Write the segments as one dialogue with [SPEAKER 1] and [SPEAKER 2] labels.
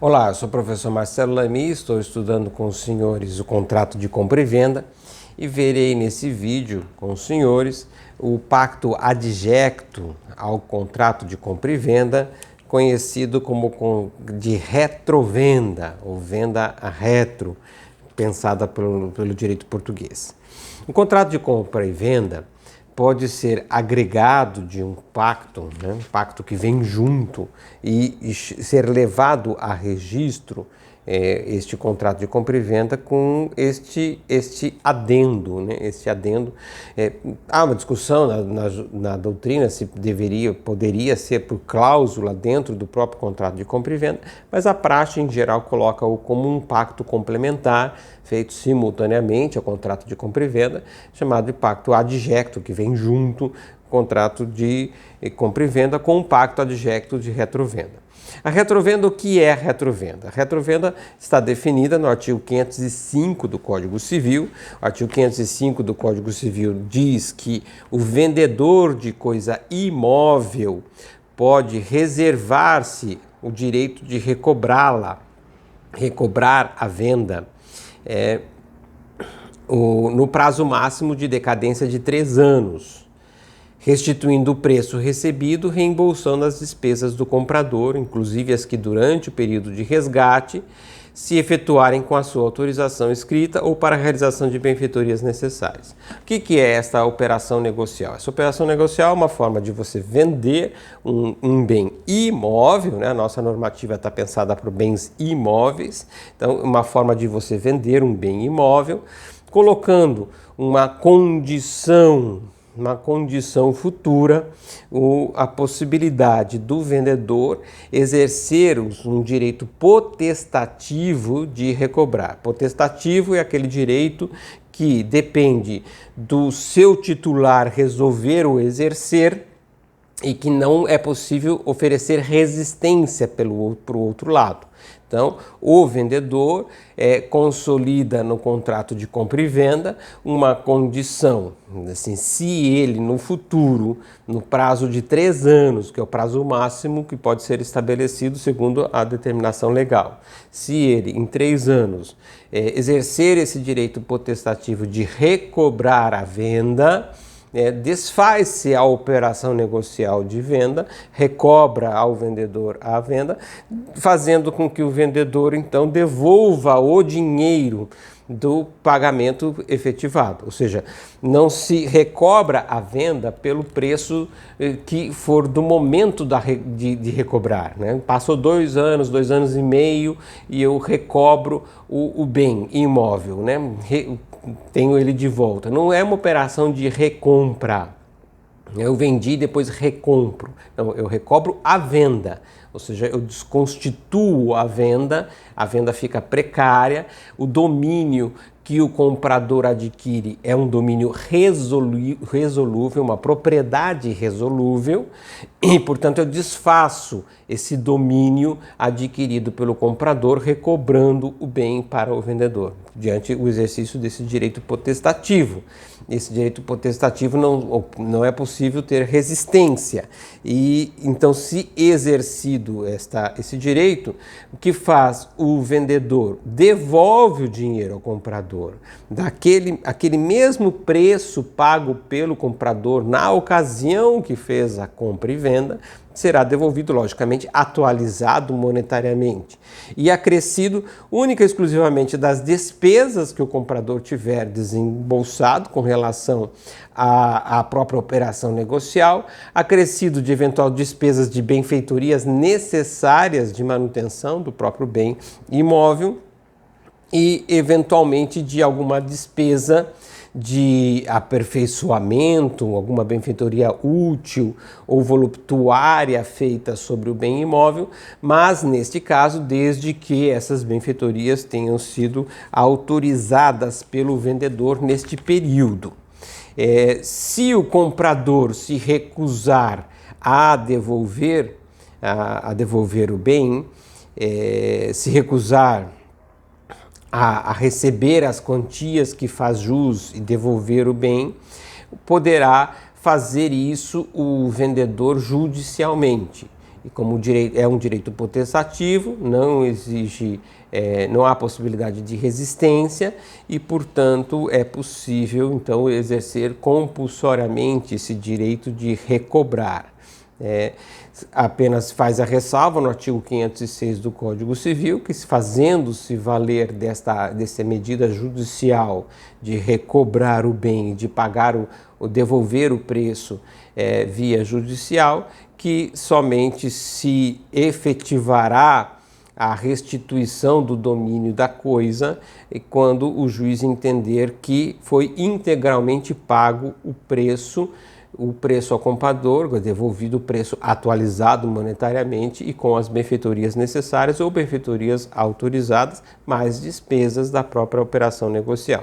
[SPEAKER 1] Olá, eu sou o professor Marcelo Lamy, estou estudando com os senhores o contrato de compra e venda e verei nesse vídeo com os senhores o pacto adjecto ao contrato de compra e venda, conhecido como de retrovenda ou venda a retro, pensada pelo direito português. O contrato de compra e venda pode ser agregado de um pacto, um pacto que vem junto e ser levado a registro, este contrato de compra e venda com este adendo, Este adendo, há uma discussão na doutrina se poderia ser por cláusula dentro do próprio contrato de compra e venda, mas a praxe em geral coloca-o como um pacto complementar, feito simultaneamente ao contrato de compra e venda, chamado de pacto adjecto, que vem junto contrato de compra e venda com um pacto adjecto de retrovenda. A retrovenda, o que é retrovenda? A retrovenda está definida no artigo 505 do Código Civil. O artigo 505 do Código Civil diz que o vendedor de coisa imóvel pode reservar-se o direito de recobrar a venda, no prazo máximo de decadência de 3 anos, restituindo o preço recebido, reembolsando as despesas do comprador, inclusive as que durante o período de resgate se efetuarem com a sua autorização escrita ou para a realização de benfeitorias necessárias. O que é esta operação negocial? Essa operação negocial é uma forma de você vender um bem imóvel, A nossa normativa está pensada para bens imóveis, então uma forma de você vender um bem imóvel, colocando uma condição futura, a possibilidade do vendedor exercer um direito potestativo de recobrar. Potestativo é aquele direito que depende do seu titular resolver ou exercer e que não é possível oferecer resistência para o outro lado. Então, o vendedor consolida no contrato de compra e venda uma condição, assim, se ele no futuro, no prazo de 3 anos, que é o prazo máximo que pode ser estabelecido segundo a determinação legal, se ele em 3 anos exercer esse direito potestativo de recobrar a venda, desfaz-se a operação negocial de venda, recobra ao vendedor a venda, fazendo com que o vendedor então devolva o dinheiro do pagamento efetivado, ou seja, não se recobra a venda pelo preço que for do momento de recobrar, Passou 2 anos, 2 anos e meio e eu recobro o bem imóvel, tenho ele de volta. Não é uma operação de recompra. Eu vendi e depois recompro. Não, eu recobro a venda, ou seja, eu desconstituo a venda fica precária, o domínio que o comprador adquire é um domínio resolúvel, uma propriedade resolúvel, e, portanto, eu desfaço esse domínio adquirido pelo comprador, recobrando o bem para o vendedor, diante do exercício desse direito potestativo. Esse direito potestativo não é possível ter resistência. E então, se exercido esse direito, o que faz o vendedor? Devolve o dinheiro ao comprador, aquele mesmo preço pago pelo comprador na ocasião que fez a compra e venda, será devolvido, logicamente, atualizado monetariamente e acrescido única e exclusivamente das despesas que o comprador tiver desembolsado com relação à própria operação negocial, acrescido de eventual despesas de benfeitorias necessárias de manutenção do próprio bem imóvel e, eventualmente, de alguma despesa de aperfeiçoamento, alguma benfeitoria útil ou voluptuária feita sobre o bem imóvel, mas neste caso, desde que essas benfeitorias tenham sido autorizadas pelo vendedor neste período. Se o comprador se recusar a devolver o bem, se recusar a receber as quantias que faz jus e devolver o bem, poderá fazer isso o vendedor judicialmente. E como é um direito potestativo, não exige, não há possibilidade de resistência e, portanto, é possível, então, exercer compulsoriamente esse direito de recobrar. Apenas faz a ressalva no artigo 506 do Código Civil que, fazendo-se valer dessa medida judicial de recobrar o bem, de pagar ou devolver o preço via judicial, que somente se efetivará a restituição do domínio da coisa quando o juiz entender que foi integralmente pago o preço ao comprador, devolvido o preço atualizado monetariamente e com as benfeitorias necessárias ou benfeitorias autorizadas, mais despesas da própria operação negocial.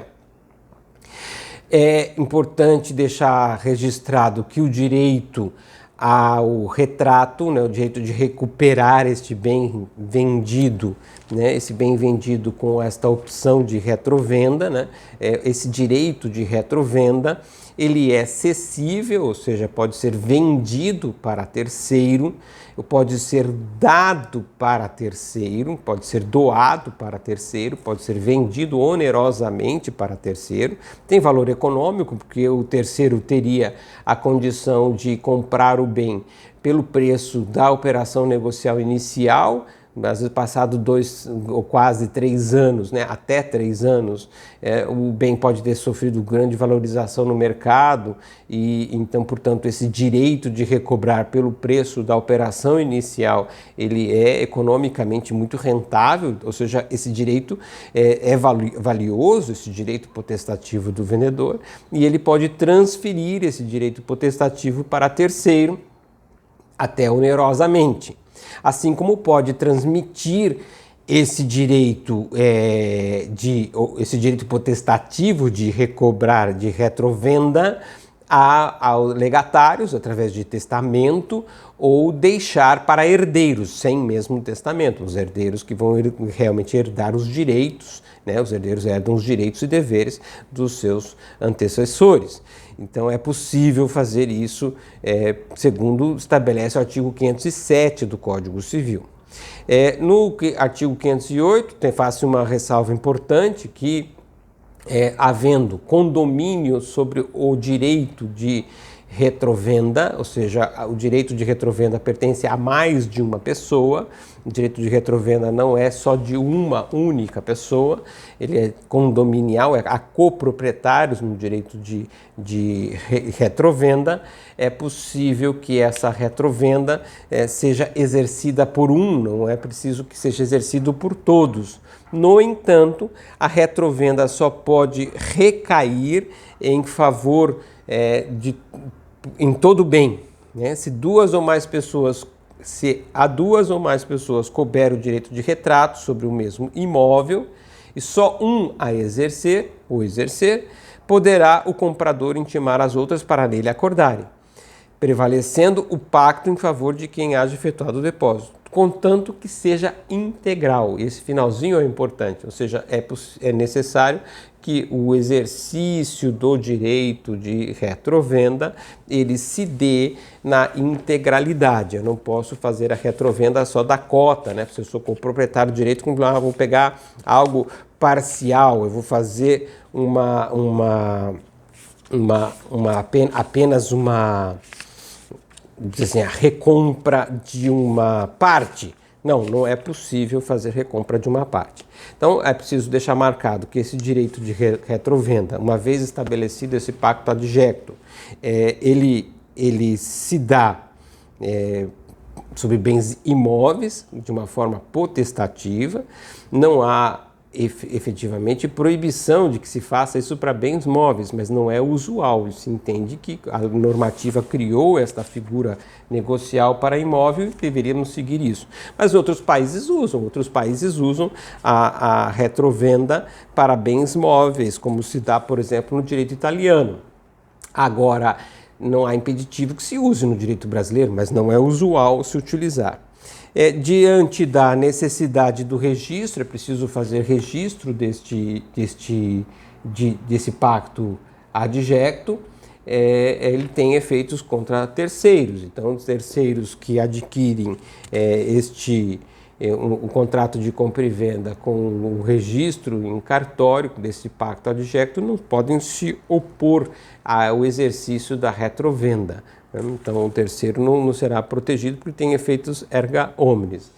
[SPEAKER 1] É importante deixar registrado que o direito ao retrato, né, o direito de recuperar este bem vendido, né, esse bem vendido com esta opção de retrovenda, né, esse direito de retrovenda, ele é cessível, ou seja, pode ser vendido para terceiro, pode ser dado para terceiro, pode ser doado para terceiro, pode ser vendido onerosamente para terceiro. Tem valor econômico, porque o terceiro teria a condição de comprar o bem pelo preço da operação negocial inicial, às vezes passado 2 ou quase 3 anos, né, até 3 anos, o bem pode ter sofrido grande valorização no mercado e então, portanto, esse direito de recobrar pelo preço da operação inicial, ele é economicamente muito rentável, ou seja, esse direito é valioso, esse direito potestativo do vendedor, e ele pode transferir esse direito potestativo para terceiro até onerosamente. Assim como pode transmitir esse direito esse direito potestativo de recobrar, de retrovenda, aos legatários através de testamento ou deixar para herdeiros sem mesmo testamento, os herdeiros que vão realmente herdar os direitos, né? Os herdeiros herdam os direitos e deveres dos seus antecessores. Então é possível fazer isso segundo estabelece o artigo 507 do Código Civil. No artigo 508 faz-se uma ressalva importante que, havendo condomínio sobre o direito de retrovenda, ou seja, o direito de retrovenda pertence a mais de uma pessoa, o direito de retrovenda não é só de uma única pessoa, ele é condominial, há coproprietários no direito de retrovenda, é possível que essa retrovenda seja exercida por não é preciso que seja exercido por todos. No entanto, a retrovenda só pode recair em favor em todo bem, né? Se há duas ou mais pessoas couber o direito de retrato sobre o mesmo imóvel e só um a exercer, poderá o comprador intimar as outras para nele acordarem, prevalecendo o pacto em favor de quem haja efetuado o depósito, contanto que seja integral. Esse finalzinho é importante, ou seja, é necessário que o exercício do direito de retrovenda ele se dê na integralidade. Eu não posso fazer a retrovenda só da cota, né? Se eu sou proprietário do direito, vou pegar algo parcial, eu vou fazer apenas a recompra de uma parte. Não é possível fazer recompra de uma parte. Então, é preciso deixar marcado que esse direito de retrovenda, uma vez estabelecido esse pacto adjecto, ele se dá sobre bens imóveis de uma forma potestativa, não há efetivamente proibição de que se faça isso para bens móveis, mas não é usual. Se entende que a normativa criou esta figura negocial para imóvel e deveríamos seguir isso. Mas outros países usam a retrovenda para bens móveis, como se dá, por exemplo, no direito italiano. Agora, não há impeditivo que se use no direito brasileiro, mas não é usual se utilizar. Diante da necessidade do registro, é preciso fazer registro desse pacto adjecto. ele tem efeitos contra terceiros. Então, os terceiros que adquirem o contrato de compra e venda com o registro em cartório desse pacto adjecto não podem se opor ao exercício da retrovenda. Então, o terceiro não será protegido porque tem efeitos erga omnes.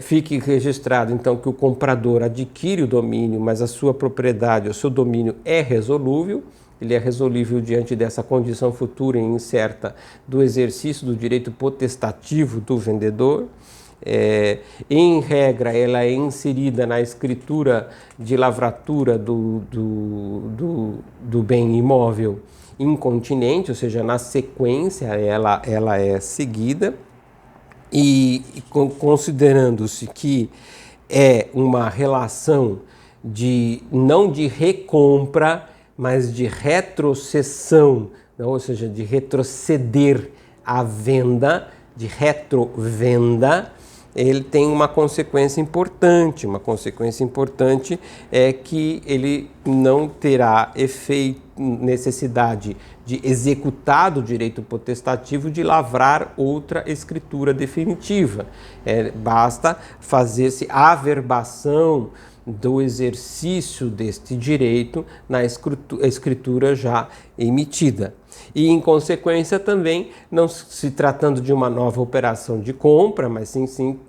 [SPEAKER 1] Fique registrado, então, que o comprador adquire o domínio, mas a sua propriedade, o seu domínio é resolúvel. Ele é resolvível diante dessa condição futura e incerta do exercício do direito potestativo do vendedor. Em regra, ela é inserida na escritura de lavratura do bem imóvel incontinente, ou seja, na sequência ela é seguida, e considerando-se que é uma relação não de recompra, mas de retrocessão, ou seja, de retroceder a venda, de retrovenda, ele tem uma consequência importante. Uma consequência importante é que ele não terá necessidade de executar o direito potestativo de lavrar outra escritura definitiva. Basta fazer-se a averbação do exercício deste direito na escritura já emitida. E, em consequência, também, não se tratando de uma nova operação de compra, mas sim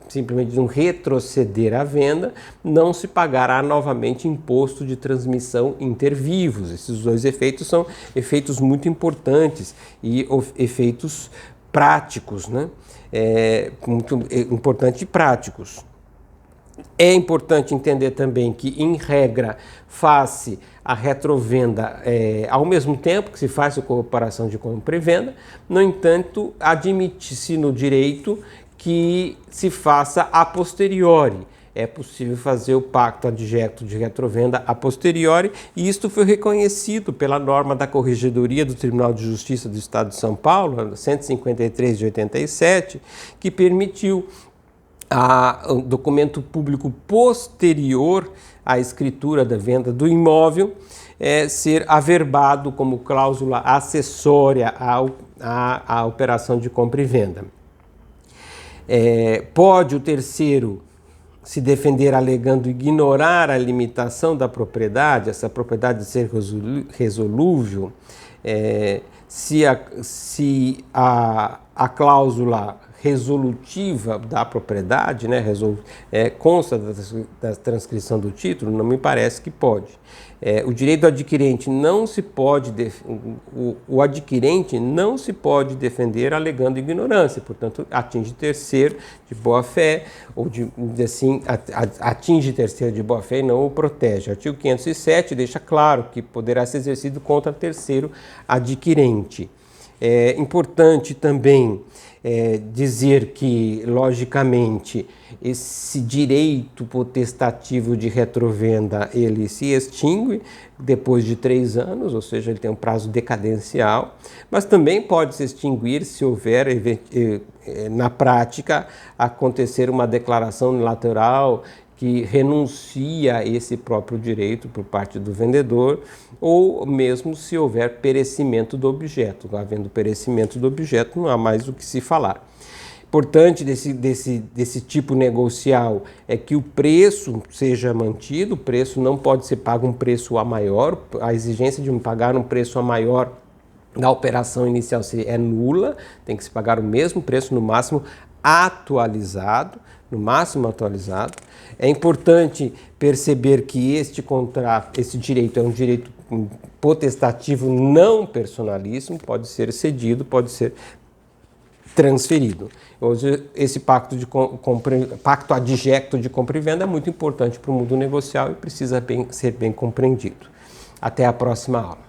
[SPEAKER 1] simplesmente de um retroceder à venda, não se pagará novamente imposto de transmissão inter vivos. Esses dois efeitos são efeitos muito importantes e efeitos práticos, né? Muito importantes e práticos. É importante entender também que, em regra, faz-se a retrovenda ao mesmo tempo que se faz a operação de compra e venda. No entanto, admite-se no direito que se faça a posteriori. É possível fazer o pacto adjecto de retrovenda a posteriori, e isto foi reconhecido pela norma da Corregedoria do Tribunal de Justiça do Estado de São Paulo, 153 de 87, que permitiu um documento público posterior à escritura da venda do imóvel ser averbado como cláusula acessória à operação de compra e venda. Pode o terceiro se defender alegando ignorar a limitação da propriedade, essa propriedade ser resolúvel, se a cláusula resolutiva da propriedade, né, consta da transcrição do título, não me parece que pode. O direito adquirente não se pode o adquirente não se pode defender alegando ignorância, portanto atinge terceiro de boa fé, ou atinge terceiro de boa fé e não o protege. O artigo 507 deixa claro que poderá ser exercido contra terceiro adquirente. É importante também dizer que, logicamente, esse direito potestativo de retrovenda ele se extingue depois de 3 anos, ou seja, ele tem um prazo decadencial, mas também pode se extinguir se houver, na prática, acontecer uma declaração unilateral que renuncia a esse próprio direito por parte do vendedor, ou mesmo se houver perecimento do objeto. Havendo perecimento do objeto, não há mais o que se falar. Importante desse tipo negocial é que o preço seja mantido, o preço não pode ser pago um preço a maior, a exigência de pagar um preço a maior da operação inicial é nula, tem que se pagar o mesmo preço, no máximo atualizado. É importante perceber que esse direito é um direito potestativo não personalíssimo, pode ser cedido, pode ser transferido. Hoje, esse pacto adjecto de compra e venda é muito importante para o mundo negocial e precisa ser bem compreendido. Até a próxima aula.